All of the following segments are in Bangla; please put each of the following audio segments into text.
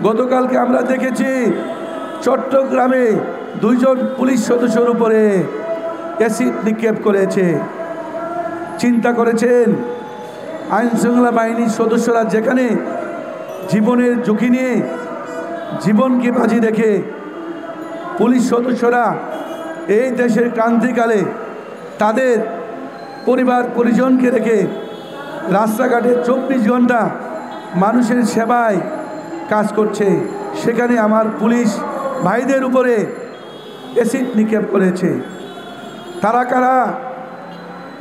গতকালকে আমরা দেখেছি চট্টগ্রামে 2 জন পুলিশ সদস্যের উপরে অ্যাসিড নিক্ষেপ করেছে। চিন্তা করেছেন আইনশৃঙ্খলা বাহিনীর সদস্যরা যেখানে জীবনের ঝুঁকি নিয়ে জীবনকে বাজি রেখে পুলিশ সদস্যরা এই দেশের ক্রান্তিকালে তাদের পরিবার পরিজনকে রেখে রাস্তাঘাটে 24 ঘন্টা মানুষের সেবায় কাজ করছে, সেখানে আমার পুলিশ ভাইদের উপরে অ্যাসিড নিক্ষেপ করেছে। তারা কারা?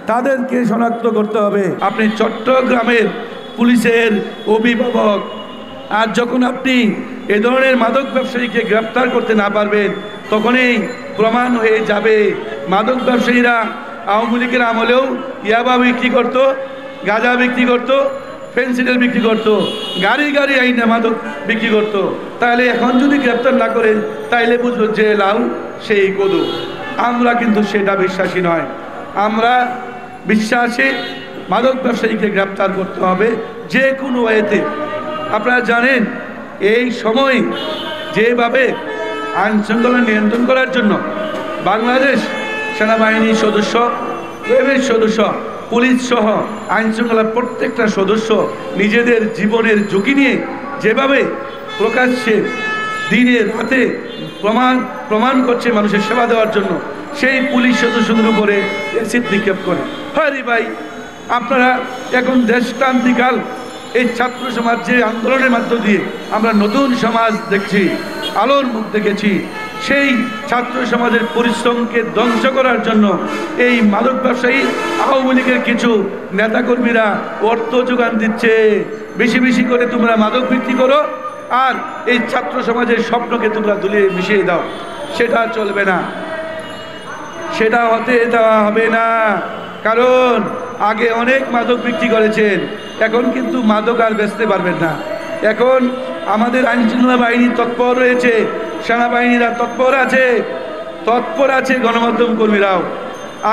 তাদেরকে শনাক্ত করতে হবে। আপনি চট্টগ্রামের পুলিশের অভিভাবক, আর যখন আপনি এ ধরনের মাদক ব্যবসায়ীকে গ্রেপ্তার করতে না পারবেন তখনই প্রমাণ হয়ে যাবে মাদক ব্যবসায়ীরা আওয়ামী লীগের আমলেও ইয়াবা বিক্রি করত, গাঁজা বিক্রি করত, ফেন্সিডিল বিক্রি করত, গাড়ি গাড়ি আইনে মাদক বিক্রি করত। তাহলে এখন যদি গ্রেপ্তার না করেন তাইলে বুঝবো যে লাউ সেই কদু। আমরা কিন্তু সেটা বিশ্বাসী নয়। আমরা বিশ্বাসী মাদক ব্যবসায়ীকে গ্রেপ্তার করতে হবে যে কোনো ওয়েতে। আপনারা জানেন এই সময় যেভাবে আইন শৃঙ্খলা নিয়ন্ত্রণ করার জন্য বাংলাদেশ সেনাবাহিনীর সদস্য, র্যাবের সদস্য, পুলিশ সহ আইন শৃঙ্খলার প্রত্যেকটা সদস্য নিজেদের জীবনের ঝুঁকি নিয়ে যেভাবে প্রকাশ্যে দিনে রাতে প্রমাণ করছে মানুষের সেবা দেওয়ার জন্য, সেই পুলিশ সদস্যদের উপরে অ্যাসিড নিক্ষেপ করে। হ্যাঁ ভাই, আপনারা এখন দেশক্রান্তিকাল এই ছাত্র সমাজ যে আন্দোলনের মধ্য দিয়ে আমরা নতুন সমাজ দেখছি, আলোর মুখ দেখেছি, সেই ছাত্র সমাজের পরিশ্রমকে ধ্বংস করার জন্য এই মাদক ব্যবসায়ী আওয়ামী লীগের কিছু নেতাকর্মীরা অর্থ যোগান দিচ্ছে। বেশি বেশি করে তোমরা মাদক বিক্রি করো আর এই ছাত্র সমাজের স্বপ্নকে তোমরা দুলিয়ে মিশিয়ে দাও। সেটা চলবে না, সেটা হতে দেওয়া হবে না। কারণ আগে অনেক মাদক বিক্রি করেছেন, এখন কিন্তু মাদক আর বেচতে পারবেন না। এখন আমাদের আইনশৃঙ্খলা বাহিনী তৎপর রয়েছে, সেনাবাহিনীরা তৎপর আছে, গণমাধ্যম কর্মীরাও।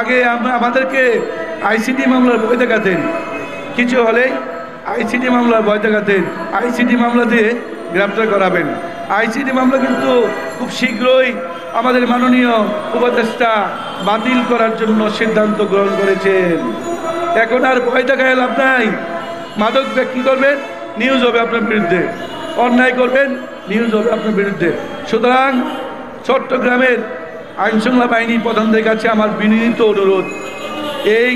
আগে আমাদেরকে আইসিডি মামলার ভয় দেখাতেন, কিছু হলেই আইসিডি মামলার ভয় দেখাতেন, আইসিডি মামলা দিয়ে গ্রেপ্তার করাবেন। আইসিডি মামলা কিন্তু খুব শীঘ্রই আমাদের মাননীয় উপদেষ্টা বাতিল করার জন্য সিদ্ধান্ত গ্রহণ করেছেন। এখন আর ভয় দেখায় লাভ নাই। মাদক বিক্রি করবেন, নিউজ হবে আপনার বিরুদ্ধে, অন্যায় করবেন, নিউজ হবে আপনার বিরুদ্ধে। সুতরাং চট্টগ্রামের আইনশৃঙ্খলা বাহিনীর প্রধানদের কাছে আমার বিনীত অনুরোধ, এই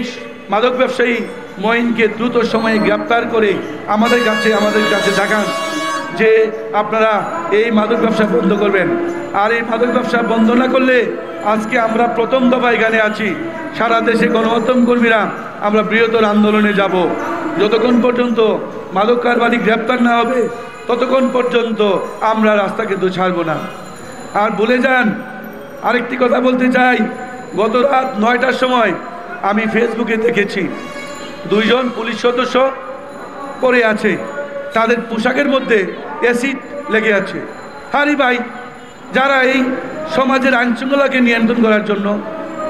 মাদক ব্যবসায়ী মঈনকে দ্রুত সময়ে গ্রেপ্তার করে আমাদের কাছে দেখান যে আপনারা এই মাদক ব্যবসা বন্ধ করবেন। আর এই মাদক ব্যবসা বন্ধ না করলে আজকে আমরা প্রথম দফা এখানে আছি, সারা দেশে গণমাধ্যম কর্মীরা আমরা বৃহত্তর আন্দোলনে যাব। যতক্ষণ পর্যন্ত মাদক কারবারি গ্রেপ্তার না হবে ততক্ষণ পর্যন্ত আমরা রাস্তা কিন্তু ছাড়ব না। আর ভুলে যান, আরেকটি কথা বলতে চাই, গত রাত 9টার সময় আমি ফেসবুকে দেখেছি 2 জন পুলিশ সদস্য পড়ে আছে, তাদের পোশাকের মধ্যে অ্যাসিড লেগে আছে। হারি ভাই, যারা এই সমাজের আইনশৃঙ্খলাকে নিয়ন্ত্রণ করার জন্য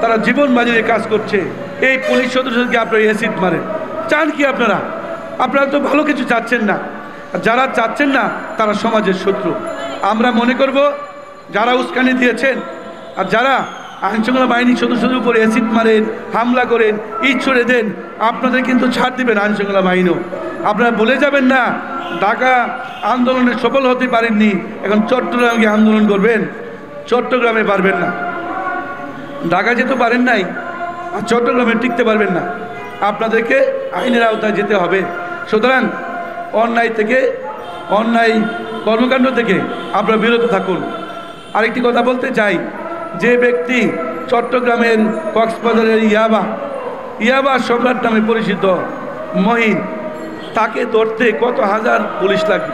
তারা জীবন বাজিয়ে কাজ করছে, এই পুলিশ সদস্যদেরকে আপনারা অ্যাসিড মারেন। চান কি আপনারা? আপনারা তো ভালো কিছু চাচ্ছেন না। যারা চাচ্ছেন না তারা সমাজের শত্রু। আমরা মনে করব যারা উস্কানি দিয়েছেন আর যারা আইনশৃঙ্খলা বাহিনীর সদস্যদের উপরে অ্যাসিড মারেন, হামলা করেন, ইট ছুড়ে দেন, আপনাদের কিন্তু ছাড় দেবেন আইনশৃঙ্খলা বাহিনীও। আপনারা ভুলে যাবেন না, ঢাকা আন্দোলনে সফল হতে পারেননি, এখন চট্টগ্রামে আন্দোলন করবেন, চট্টগ্রামে পারবেন না। ঢাকা যেতে পারেন নাই আর চট্টগ্রামে টিকতে পারবেন না, আপনাদেরকে আইনের আওতায় যেতে হবে। সুতরাং অন্যায় কর্মকাণ্ড থেকে আপনারা বিরত থাকুন। আরেকটি কথা বলতে চাই, যে ব্যক্তি চট্টগ্রামের কক্সবাজারের ইয়াবা সম্রাট নামে পরিচিত মঈন, তাকে ধরতে কত হাজার পুলিশ লাগবে,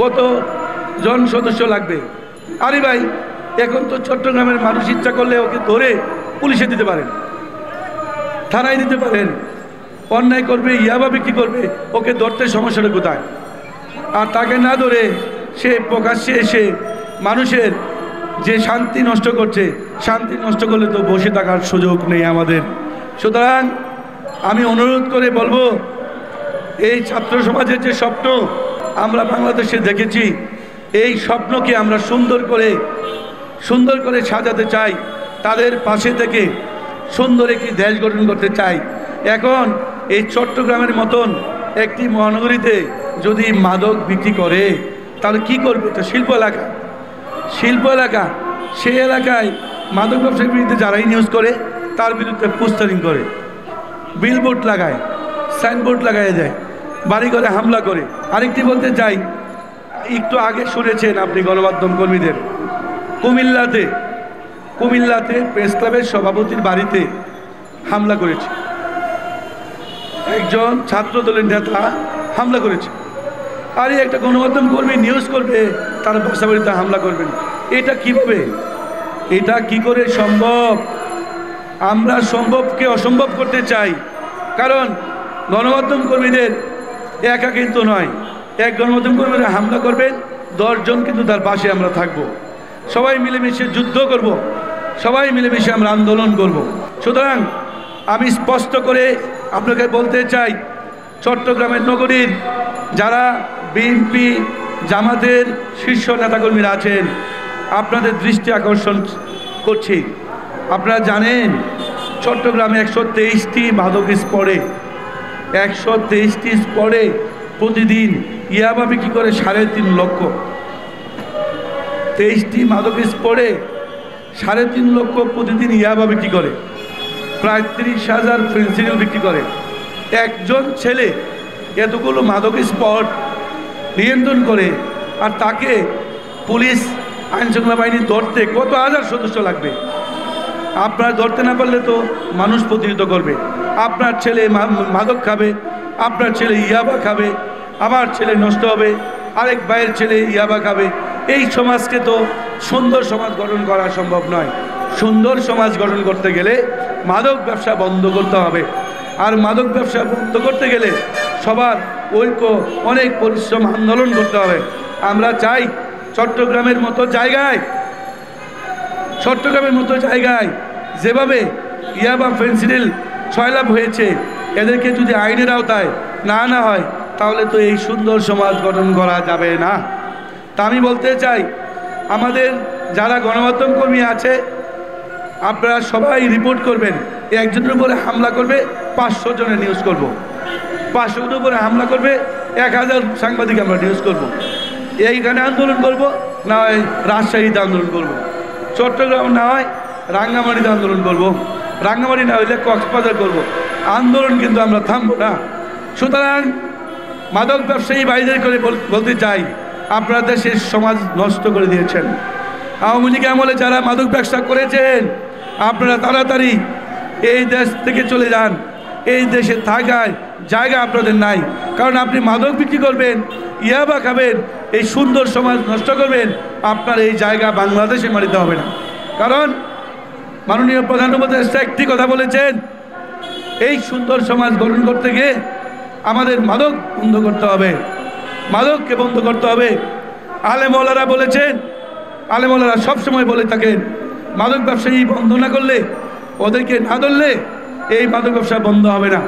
কত জন সদস্য লাগবে। আরে ভাই, এখন তো চট্টগ্রামের মানুষ ইচ্ছা করলে ওকে ধরে পুলিশে দিতে পারেন, থানায় দিতে পারেন। অন্যায় করবে, ইয়াবা বিক্রি করবে, ওকে ধরতে সমস্যাটা কোথায়? আর তাকে না ধরে সে প্রকাশ্যে এসে মানুষের যে শান্তি নষ্ট করছে, শান্তি নষ্ট করলে তো বসে থাকার সুযোগ নেই আমাদের। সুতরাং আমি অনুরোধ করে বলবো, এই ছাত্র সমাজের যে স্বপ্ন আমরা বাংলাদেশে দেখেছি, এই স্বপ্নকে আমরা সুন্দর করে সাজাতে চাই, তাদের পাশে থেকে সুন্দর একটি দেশ গঠন করতে চাই। এখন এই চট্টগ্রামের মতন একটি মহানগরীতে যদি মাদক বিক্রি করে তাহলে কি করবে? এটা শিল্প এলাকা, সেই এলাকায় মাদক ব্যবসার বিরুদ্ধে যারাই নিউজ করে তার বিরুদ্ধে পোস্টারিং করে, বিলবোর্ড লাগায়, সাইনবোর্ড লাগায় যায়, বাড়ি ঘরে হামলা করে। আরেকটি বলতে চাই, একটু আগে শুনেছেন আপনি গণমাধ্যম কর্মীদের, কুমিল্লাতে প্রেস ক্লাবের সভাপতির বাড়িতে হামলা করেছে, একজন ছাত্র দলের নেতা হামলা করেছে। আর একটা গণমাধ্যম কর্মী নিউজ করবে তার বাসা বাড়িতে হামলা করবেন, এটা কীভাবে? এটা কি করে সম্ভব? আমরা সম্ভবকে অসম্ভব করতে চাই, কারণ গণমাধ্যম কর্মীদের একা কিন্তু নয়, এক গণমাধ্যম কর্মীরা হামলা করবেন, 10 জন কিন্তু তার পাশে আমরা থাকব, সবাই মিলেমিশে যুদ্ধ করব, সবাই মিলেমিশে আমরা আন্দোলন করব। সুতরাং আমি স্পষ্ট করে আপনাকে বলতে চাই, চট্টগ্রামের নগরীর যারা বিএনপি জামাতের শীর্ষ নেতাকর্মীরা আছেন, আপনাদের দৃষ্টি আকর্ষণ করছি। আপনারা জানেন চট্টগ্রামে 123টি মাদক স্পটে 123টি স্পটে প্রতিদিন ইয়াবা বিক্রি করে 3.5 লক্ষ। 23টি মাদক স্পটে 3.5 লক্ষ প্রতিদিন ইয়াবা বিক্রি করে, প্রায় 30,000 ফেন্সিডিল বিক্রি করে। একজন ছেলে এতগুলো মাদক স্পট নিয়ন্ত্রণ করে, আর তাকে পুলিশ আইনশৃঙ্খলা বাহিনী ধরতে কত হাজার সদস্য লাগবে? আপনারা ধরতে না পারলে তো মানুষ প্রতিহত করবে। আপনার ছেলে মাদক খাবে, আপনার ছেলে ইয়াবা খাবে, আমার ছেলে নষ্ট হবে, আরেক ভাইয়ের ছেলে ইয়াবা খাবে। এই সমাজকে তো সুন্দর সমাজ গঠন করা সম্ভব নয়। সুন্দর সমাজ গঠন করতে গেলে মাদক ব্যবসা বন্ধ করতে হবে, আর মাদক ব্যবসা বন্ধ করতে গেলে সবার ঐক্য, অনেক পরিশ্রম, আন্দোলন করতে হবে। আমরা চাই চট্টগ্রামের মতো জায়গায় যেভাবে ইয়াবা ফেন্সিডিল সয়লাভ হয়েছে, এদেরকে যদি আইনের আওতায় না আনা হয় তাহলে তো এই সুন্দর সমাজ গঠন করা যাবে না। তা আমি বলতে চাই, আমাদের যারা গণমাধ্যম কর্মী আছে আপনারা সবাই রিপোর্ট করবেন। একজনের উপরে হামলা করবে 500 জনের নিউজ করব, 500 উপরে হামলা করবে 1000 সাংবাদিক আমরা নিউজ করব। এইখানে আন্দোলন করব, না হয় রাজশাহীতে আন্দোলন করব, চট্টগ্রাম না হয় রাঙ্গামাটিতে আন্দোলন করব, রাঙ্গামাটি না হইলে কক্সবাজার করব। আন্দোলন কিন্তু আমরা থামবো না। সুতরাং মাদক ব্যবসায়ী ভাইদের করে বলতে চাই, আপনারা দেশের সমাজ নষ্ট করে দিয়েছেন। আওয়ামী লীগ আমলে যারা মাদক ব্যবসা করেছেন আপনারা তাড়াতাড়ি এই দেশ থেকে চলে যান। এই দেশে থাকার জায়গা আপনাদের নাই, কারণ আপনি মাদক বিক্রি করবেন, ইয়াবা খাবেন, এই সুন্দর সমাজ নষ্ট করবেন। আপনার এই জায়গা বাংলাদেশে মাটিতে হবে না, কারণ মাননীয় প্রধান উপদেষ্টা একটি কথা বলেছেন, এই সুন্দর সমাজ গঠন করতে গিয়ে আমাদের মাদক বন্ধ করতে হবে, মাদককে বন্ধ করতে হবে। আলেমওয়ালারা বলেছেন, আলেমওয়ালারা সবসময় বলে থাকেন, মাদক ব্যবসায়ী বন্ধ না করলে, ওদেরকে না ধরলে এই মাদক ব্যবসা বন্ধ হবে না।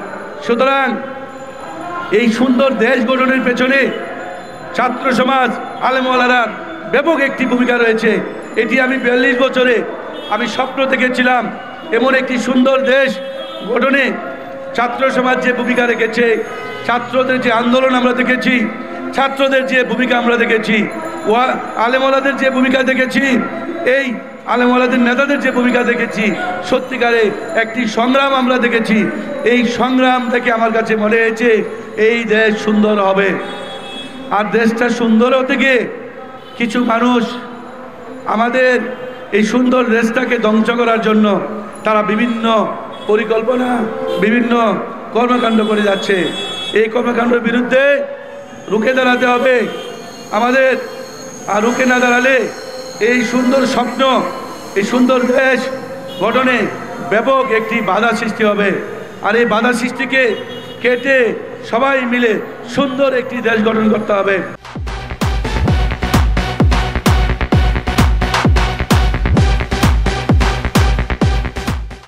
সুতরাং এই সুন্দর দেশ গঠনের পেছনে ছাত্র সমাজ, আলেমওয়ালারার ব্যাপক একটি ভূমিকা রয়েছে। এটি আমি 42 বছরে আমি স্বপ্ন দেখেছিলাম, এমন একটি সুন্দর দেশ গঠনে ছাত্র সমাজ যে ভূমিকা রেখেছে, ছাত্রদের যে আন্দোলন আমরা দেখেছি, ছাত্রদের যে ভূমিকা আমরা দেখেছি, আলেমওয়ালাদের যে ভূমিকা দেখেছি, এই আলেমওয়ালাদের নেতাদের যে ভূমিকা দেখেছি, সত্যিকারে একটি সংগ্রাম আমরা দেখেছি। এই সংগ্রাম থেকে আমার কাছে মনে হয়েছে এই দেশ সুন্দর হবে। আর দেশটা সুন্দর হতে গিয়ে কিছু মানুষ আমাদের এই সুন্দর দেশটাকে ধ্বংস করার জন্য তারা বিভিন্ন পরিকল্পনা, বিভিন্ন কর্মকাণ্ড করে যাচ্ছে। এই কর্মকাণ্ডের বিরুদ্ধে রুখে দাঁড়াতে হবে আমাদের। আর রুখে না দাঁড়ালে এই সুন্দর স্বপ্ন, এই সুন্দর দেশ গঠনে ব্যাপক একটি বাধা সৃষ্টি হবে। আর এই বাধা সৃষ্টিকে কেটে সবাই মিলে সুন্দর একটি দেশ গঠন করতে হবে।